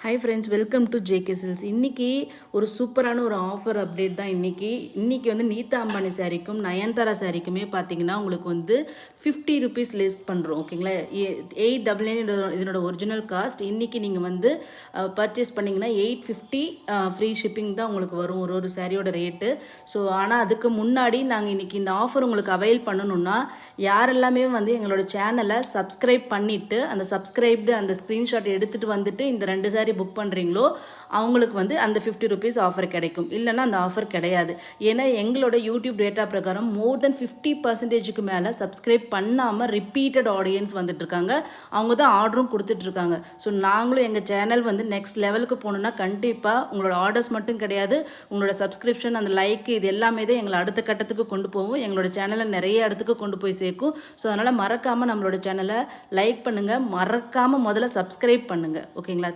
Hi friends, welcome to JK silks. இன்றைக்கி ஒரு சூப்பரான ஒரு ஆஃபர் அப்டேட் தான். இன்றைக்கி வந்து நீதா அம்பானி சாரிக்கும் நயன்தாரா சாரிக்குமே பார்த்தீங்கன்னா உங்களுக்கு வந்து 50 ருபீஸ் லெஸ் பண்ணுறோம். ஓகேங்களா, 899 இதனோட ஒரிஜினல் காஸ்ட். இன்றைக்கி நீங்கள் வந்து பர்ச்சேஸ் பண்ணிங்கன்னா 850 ஃப்ரீ ஷிப்பிங் தான் உங்களுக்கு வரும் ஒரு சாரியோட ரேட்டு. ஸோ ஆனால் அதுக்கு முன்னாடி நாங்கள் இன்றைக்கி இந்த ஆஃபர் உங்களுக்கு அவைல் பண்ணணுன்னா யாரெல்லாமே வந்து எங்களோட சேனலை சப்ஸ்கிரைப் பண்ணிவிட்டு அந்த சப்ஸ்கிரைப்டு அந்த ஸ்க்ரீன்ஷாட் எடுத்துகிட்டு வந்துட்டு இந்த 2 சாரி புக் பண்ணுறீங்களோ அவங்களுக்கு வந்து அந்த 50 ருபீஸ் ஆஃபர் கிடைக்கும். இல்லைன்னா அந்த ஆஃபர் கிடையாது. ஏன்னா எங்களோட யூடியூப் டேட்டா பிரகாரம் மோர் தென் 50%க்கு மேலே சப்ஸ்கிரைப் பண்ணாமல் ரிப்பீட்டட் ஆடியன்ஸ் வந்துட்டு இருக்காங்க. அவங்க தான் ஆர்டரும் கொடுத்துட்ருக்காங்க. ஸோ நாங்களும் எங்கள் சேனல் வந்து நெக்ஸ்ட் லெவலுக்கு போகணுன்னா கண்டிப்பாக உங்களோட ஆர்டர்ஸ் மட்டும் கிடையாது, உங்களோட சப்ஸ்கிரிப்ஷன் அந்த லைக் இது எல்லாமே தான் எங்களை அடுத்த கட்டத்துக்கு கொண்டு போகும். எங்களோட சேனலை நிறைய இடத்துக்கு கொண்டு போய் சேர்க்கும். ஸோ அதனால் மறக்காமல் நம்மளோட சேனலை லைக் பண்ணுங்கள், மறக்காமல் முதல்ல சப்ஸ்கிரைப் பண்ணுங்கள். ஓகேங்களா?